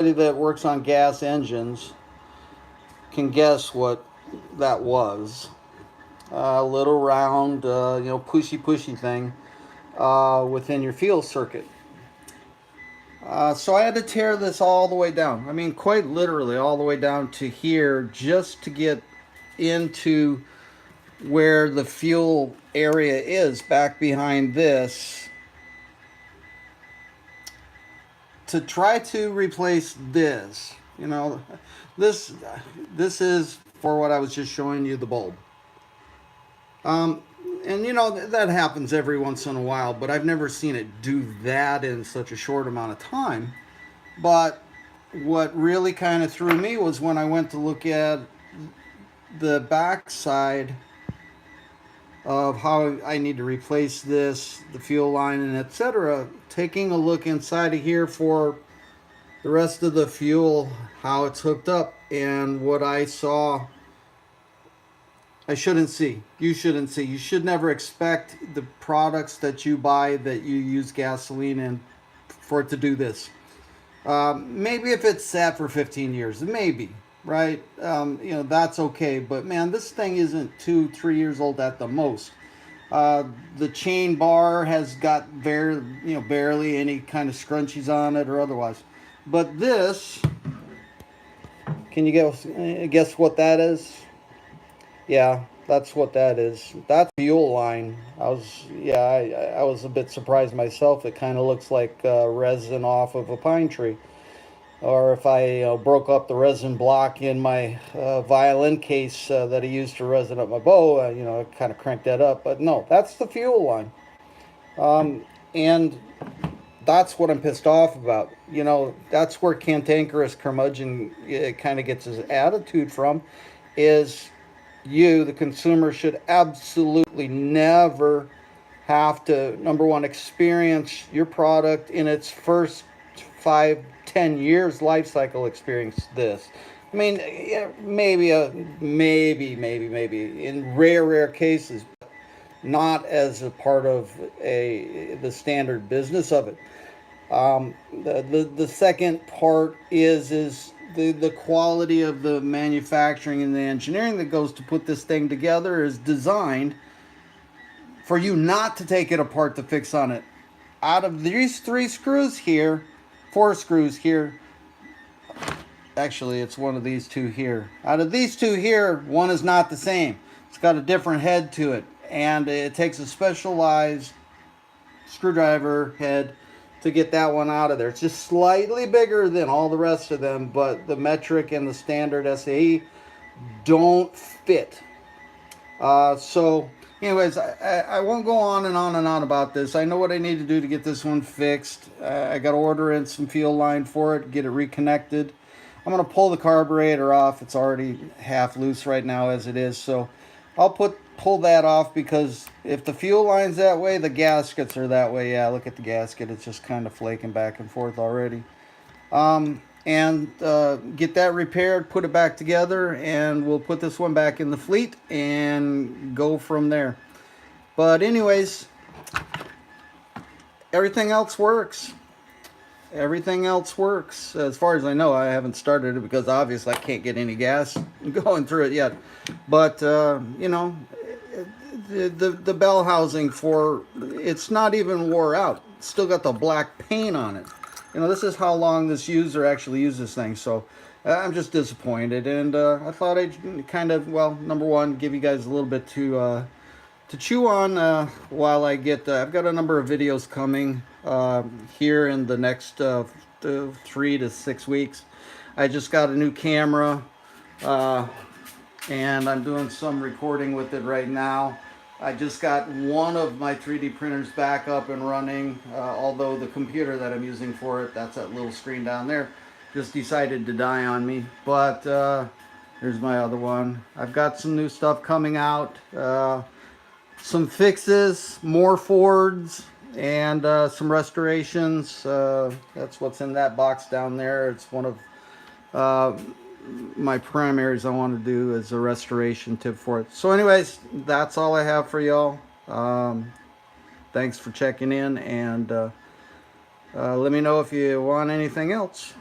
that works on gas engines can guess what that was. A little round, pushy thing within your fuel circuit. So I had to tear this all the way down. I mean, quite literally all the way down to here just to get into where the fuel area is back behind this to try to replace this. This this is for what I was just showing you, the bulb. Um, and that happens every once in a while, but I've never seen it do that in such a short amount of time. But what really kind of threw me was when I went to look at the backside of how I need to replace this, the fuel line, and etc. Taking a look inside of here for the rest of the fuel, how it's hooked up, and what I saw I shouldn't see. You shouldn't see. You should never expect the products that you buy that you use gasoline in for it to do this. Maybe if it's sat for 15 years, maybe, right? That's okay. But man, this thing isn't 2, 3 years old at the most. The chain bar has got barely any kind of scrunchies on it or otherwise. But this, can you guess what that is? Yeah, that's what that is. That's the fuel line. I was a bit surprised myself. It kind of looks like resin off of a pine tree. Or if I broke up the resin block in my violin case that I used to resin up my bow, I kind of cranked that up. But no, that's the fuel line. And that's what I'm pissed off about. That's where Cantankerous Curmudgeon kind of gets his attitude from, is you, the consumer, should absolutely never have to, number one, experience your product in its first 5, 10 years life cycle. Experience this. I mean, yeah, maybe in rare cases, not as a part of the standard business of it. The second part is the quality of the manufacturing and the engineering that goes to put this thing together is designed for you not to take it apart to fix on it. Out of these 4 screws here, actually it's one of these 2 here. Out of these 2 here, one is not the same. It's got a different head to it, and it takes a specialized screwdriver head to get that one out of there. It's just slightly bigger than all the rest of them, but the metric and the standard SAE don't fit. So anyways, I won't go on and on and on about this. I know what I need to do to get this one fixed. I got to order in some fuel line for it, get it reconnected. I'm going to pull the carburetor off. It's already half loose right now as it is, so I'll pull that off, because if the fuel line's that way, the gaskets are that way. Yeah, look at the gasket. It's just kind of flaking back and forth already. And get that repaired, put it back together, and we'll put this one back in the fleet and go from there. But anyways, everything else works. Everything else works. As far as I know, I haven't started it because obviously I can't get any gas going through it yet. But, the bell housing for it's not even wore out. It's still got the black paint on it. This is how long this user actually used this thing. So I'm just disappointed. And I thought I'd kind of, number one, give you guys a little bit to chew on while I get, I've got a number of videos coming here in the next 3 to 6 weeks. I just got a new camera and I'm doing some recording with it right now. I just got one of my 3D printers back up and running, although the computer that I'm using for it, that's that little screen down there, just decided to die on me. But here's my other one. I've got some new stuff coming out. Some fixes, more Fords, and some restorations. That's what's in that box down there. It's one of my primaries I want to do as a restoration tip for it. So anyways, that's all I have for y'all. Thanks for checking in, and let me know if you want anything else.